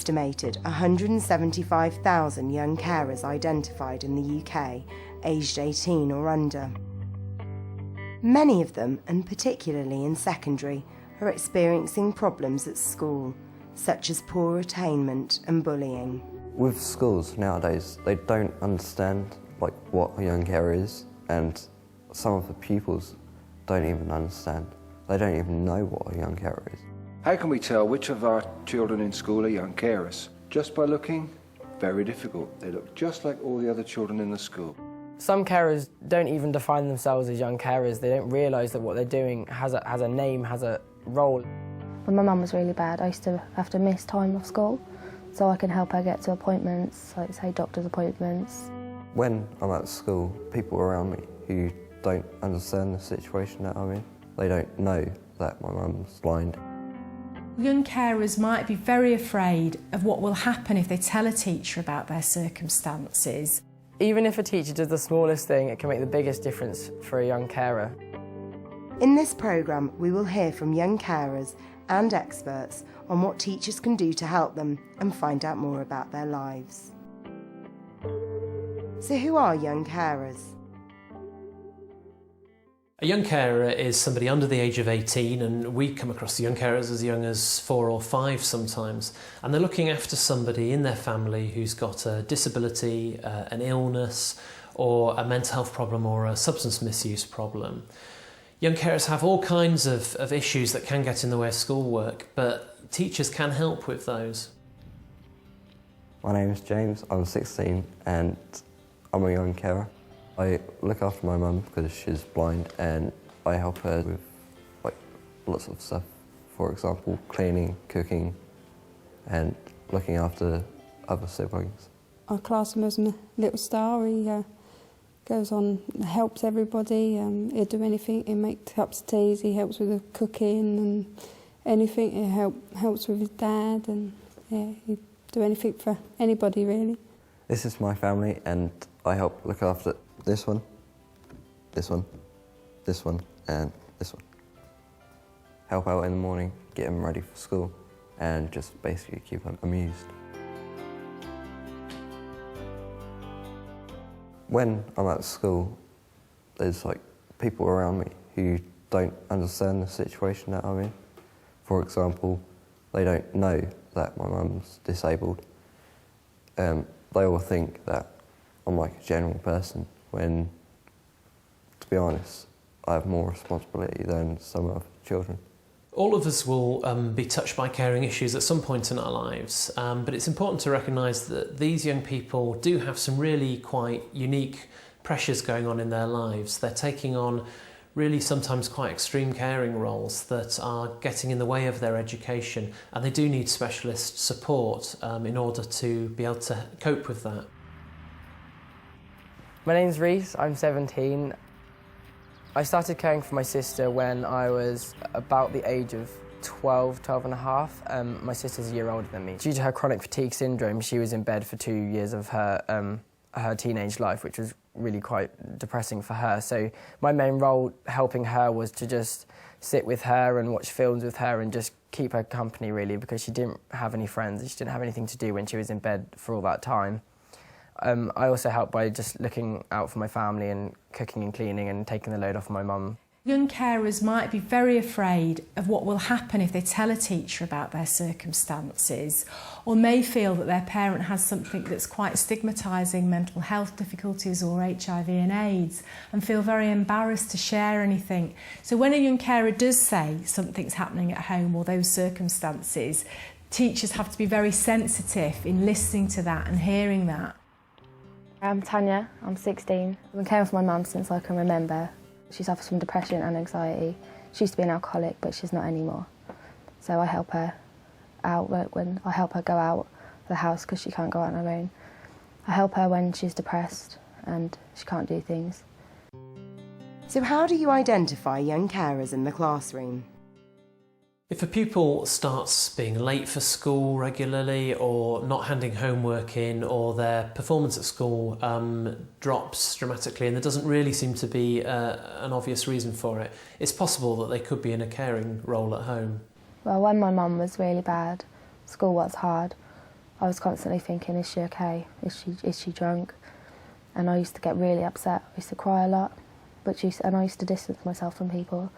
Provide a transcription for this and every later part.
estimated 175,000 young carers identified in the UK, aged 18 or under. Many of them, and particularly in secondary, are experiencing problems at school, such as poor attainment and bullying. With schools nowadays, they don't understand what a young carer is, and some of the pupils don't even understand. They don't even know what a young carer is. How can we tell which of our children in school are young carers? Just by looking? Very difficult. They look just like all the other children in the school. Some carers don't even define themselves as young carers. They don't realise that what they're doing has a name, has a role. When my mum was really bad, I used to have to miss time off school so I can help her get to appointments, like say doctor's appointments. When I'm at school, people around me who don't understand the situation that I'm in, they don't know that my mum's blind. Young carers might be very afraid of what will happen if they tell a teacher about their circumstances. Even if a teacher does the smallest thing, it can make the biggest difference for a young carer. In this programme, we will hear from young carers and experts on what teachers can do to help them and find out more about their lives. So who are young carers? A young carer is somebody under the age of 18, and we come across the young carers as young as 4 or 5 sometimes, and they're looking after somebody in their family who's got a disability, an illness, or a mental health problem or a substance misuse problem. Young carers have all kinds of issues that can get in the way of schoolwork, but teachers can help with those. My name is James, I'm 16 and I'm a young carer. I look after my mum because she's blind, and I help her with lots of stuff. For example, cleaning, cooking and looking after other siblings. I class him as a little star. He goes on, helps everybody. He'll do anything. He makes cups of tea. He helps with the cooking and anything. He helps with his dad, and yeah, he'd do anything for anybody really. This is my family, and I help look after this one, this one, this one, and this one. Help out in the morning, get them ready for school, and just basically keep them amused. When I'm at school, there's people around me who don't understand the situation that I'm in. For example, they don't know that my mum's disabled. They all think that I'm like a general person, when, to be honest, I have more responsibility than some other children. All of us will be touched by caring issues at some point in our lives, but it's important to recognise that these young people do have some really quite unique pressures going on in their lives. They're taking on really sometimes quite extreme caring roles that are getting in the way of their education, and they do need specialist support in order to be able to cope with that. My name's Reese, I'm 17. I started caring for my sister when I was about the age of 12 and a half. My sister's a year older than me. Due to her chronic fatigue syndrome, she was in bed for 2 years of her teenage life, which was really quite depressing for her. So my main role helping her was to just sit with her and watch films with her and just keep her company, really, because she didn't have any friends. She didn't have anything to do when she was in bed for all that time. I also helped by just looking out for my family and cooking and cleaning and taking the load off my mum. Young carers might be very afraid of what will happen if they tell a teacher about their circumstances, or may feel that their parent has something that's quite stigmatising, mental health difficulties or HIV and AIDS, and feel very embarrassed to share anything. So when a young carer does say something's happening at home or those circumstances, teachers have to be very sensitive in listening to that and hearing that. I'm Tanya, I'm 16. I've been caring for my mum since I can remember. She suffers from depression and anxiety. She used to be an alcoholic, but she's not anymore. So I help her out when I help her go out of the house because she can't go out on her own. I help her when she's depressed and she can't do things. So how do you identify young carers in the classroom? If a pupil starts being late for school regularly, or not handing homework in, or their performance at school drops dramatically and there doesn't really seem to be an obvious reason for it, it's possible that they could be in a caring role at home. Well, when my mum was really bad, school was hard, I was constantly thinking, is she okay? Is she drunk? And I used to get really upset. I used to cry a lot, and I used to distance myself from people.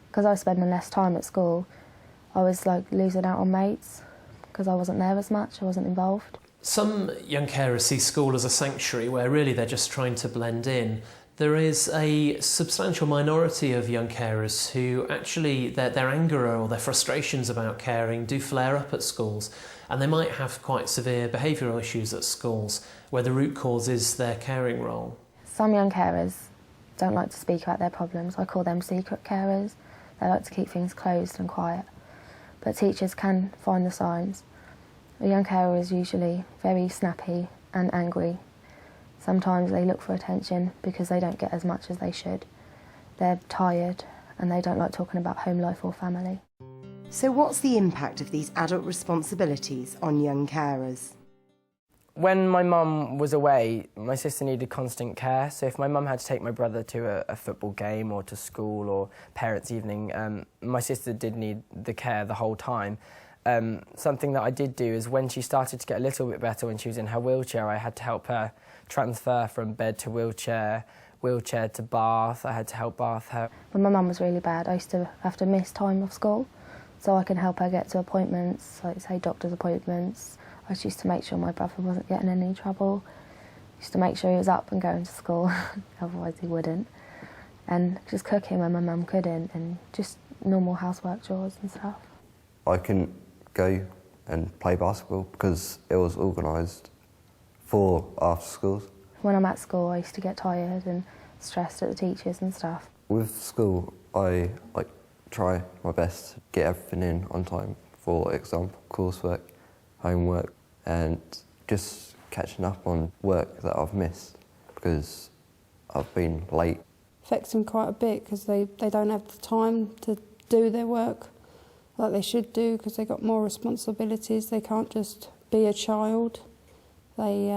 Because I was spending less time at school, I was like losing out on mates because I wasn't there as much, I wasn't involved. Some young carers see school as a sanctuary where really they're just trying to blend in. There is a substantial minority of young carers who actually their anger or their frustrations about caring do flare up at schools, and they might have quite severe behavioural issues at schools where the root cause is their caring role. Some young carers don't like to speak about their problems. I call them secret carers. They like to keep things closed and quiet. But teachers can find the signs. A young carer is usually very snappy and angry. Sometimes they look for attention because they don't get as much as they should. They're tired and they don't like talking about home life or family. So what's the impact of these adult responsibilities on young carers? When my mum was away, my sister needed constant care, so if my mum had to take my brother to a football game or to school or parents' evening, my sister did need the care the whole time. Something that I did do is when she started to get a little bit better when she was in her wheelchair, I had to help her transfer from bed to wheelchair to bath. I had to help bath her. When my mum was really bad, I used to have to miss time of school so I can help her get to appointments, like say doctor's appointments. I just used to make sure my brother wasn't getting in any trouble. I used to make sure he was up and going to school, otherwise he wouldn't. And just cooking when my mum couldn't, and just normal housework chores and stuff. I couldn't go and play basketball because it was organised for after schools. When I'm at school, I used to get tired and stressed at the teachers and stuff. With school, I try my best to get everything in on time. For example, coursework, homework, and just catching up on work that I've missed because I've been late. Affects them quite a bit because they don't have the time to do their work like they should do because they've got more responsibilities. They can't just be a child. They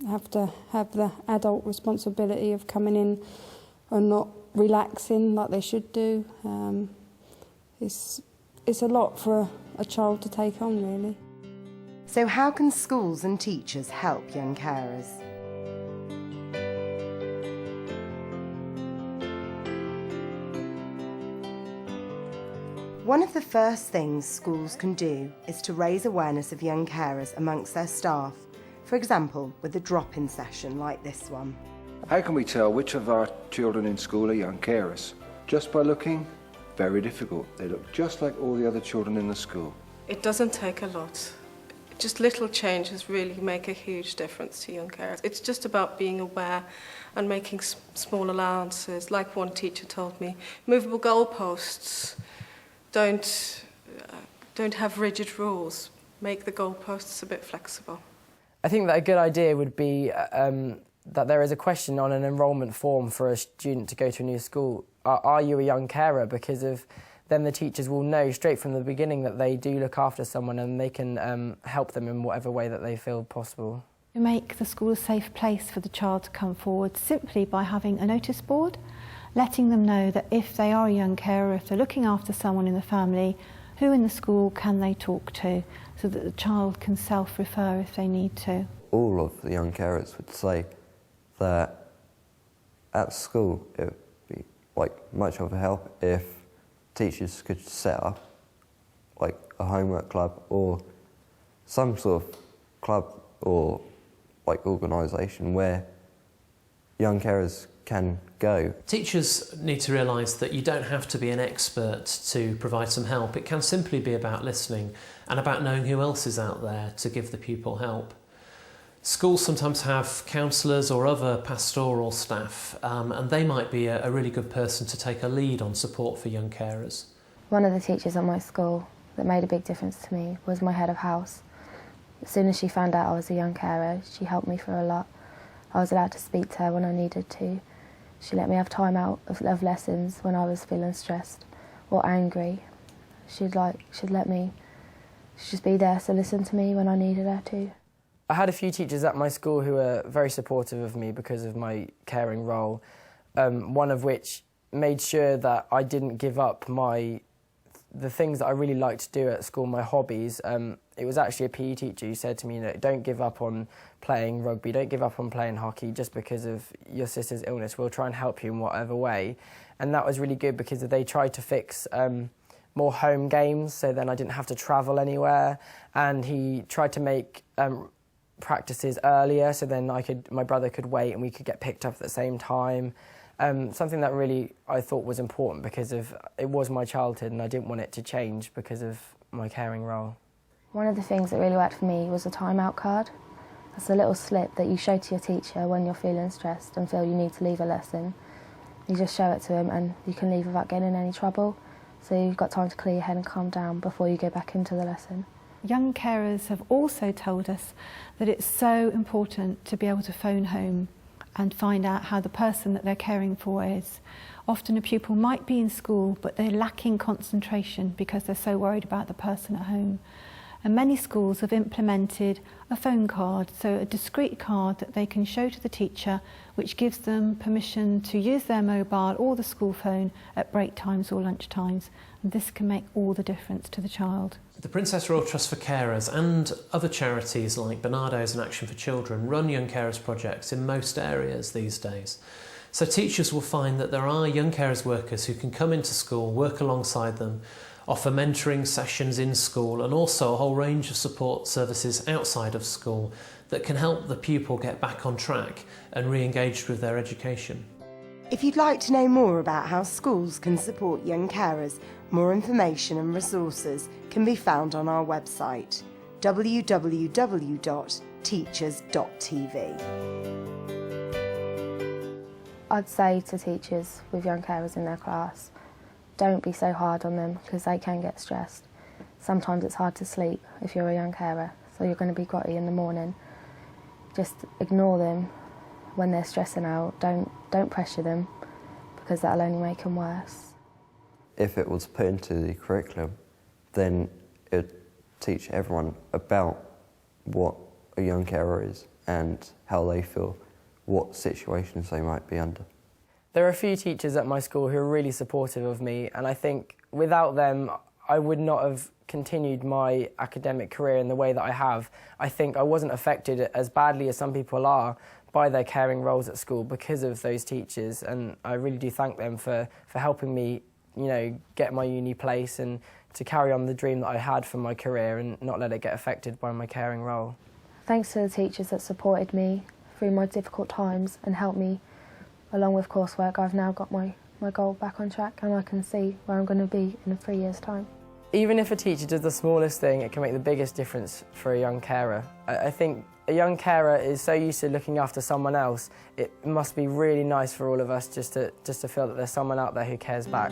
have to have the adult responsibility of coming in and not relaxing like they should do. It's a lot for a child to take on, really. So how can schools and teachers help young carers? One of the first things schools can do is to raise awareness of young carers amongst their staff, for example, with a drop-in session like this one. How can we tell which of our children in school are young carers? Just by looking? Very difficult. They look just like all the other children in the school. It doesn't take a lot. Just little changes really make a huge difference to young carers. It's just about being aware and making small allowances. Like one teacher told me, movable goalposts. Don't have rigid rules. Make the goalposts a bit flexible. I think that a good idea would be that there is a question on an enrolment form for a student to go to a new school. Are you a young carer? Because then the teachers will know straight from the beginning that they do look after someone and they can help them in whatever way that they feel possible. You make the school a safe place for the child to come forward simply by having a notice board, letting them know that if they are a young carer, if they're looking after someone in the family, who in the school can they talk to so that the child can self-refer if they need to. All of the young carers would say that at school it would be much of a help if teachers could set up a homework club or some sort of club or organisation where young carers can go. Teachers need to realise that you don't have to be an expert to provide some help. It can simply be about listening and about knowing who else is out there to give the pupil help. Schools sometimes have counsellors or other pastoral staff, and they might be a really good person to take a lead on support for young carers. One of the teachers at my school that made a big difference to me was my head of house. As soon as she found out I was a young carer, she helped me through a lot. I was allowed to speak to her when I needed to. She let me have time out of lessons when I was feeling stressed or angry. She'd just be there to listen to me when I needed her to. I had a few teachers at my school who were very supportive of me because of my caring role, one of which made sure that I didn't give up the things that I really liked to do at school, my hobbies. it was actually a PE teacher who said to me, don't give up on playing rugby, don't give up on playing hockey just because of your sister's illness. We'll try and help you in whatever way. And that was really good because they tried to fix more home games, so then I didn't have to travel anywhere. And he tried to make practices earlier, so then my brother could wait and we could get picked up at the same time. Something that really I thought was important because it was my childhood and I didn't want it to change because of my caring role. One of the things that really worked for me was a timeout card. It's a little slip that you show to your teacher when you're feeling stressed and feel you need to leave a lesson. You just show it to them and you can leave without getting in any trouble. So you've got time to clear your head and calm down before you go back into the lesson. Young carers have also told us that it's so important to be able to phone home and find out how the person that they're caring for is. Often a pupil might be in school but they're lacking concentration because they're so worried about the person at home. And many schools have implemented a phone card, so a discrete card that they can show to the teacher which gives them permission to use their mobile or the school phone at break times or lunch times. And this can make all the difference to the child. The Princess Royal Trust for Carers and other charities like Barnardo's and Action for Children run young carers projects in most areas these days. So teachers will find that there are young carers workers who can come into school, work alongside them, offer mentoring sessions in school and also a whole range of support services outside of school that can help the pupil get back on track and re-engaged with their education. If you'd like to know more about how schools can support young carers, more information and resources can be found on our website www.teachers.tv. I'd say to teachers with young carers in their class, don't be so hard on them because they can get stressed. Sometimes it's hard to sleep if you're a young carer, so you're going to be groggy in the morning. Just ignore them when they're stressing out. Don't pressure them because that'll only make them worse. If it was put into the curriculum, then it would teach everyone about what a young carer is and how they feel, what situations they might be under. There are a few teachers at my school who are really supportive of me, and I think without them I would not have continued my academic career in the way that I have. I think I wasn't affected as badly as some people are by their caring roles at school because of those teachers, and I really do thank them for helping me, get my uni place and to carry on the dream that I had for my career and not let it get affected by my caring role. Thanks to the teachers that supported me through my difficult times and helped me along with coursework, I've now got my goal back on track and I can see where I'm going to be in 3 years' time. Even if a teacher does the smallest thing, it can make the biggest difference for a young carer. I think a young carer is so used to looking after someone else, it must be really nice for all of us just to feel that there's someone out there who cares back.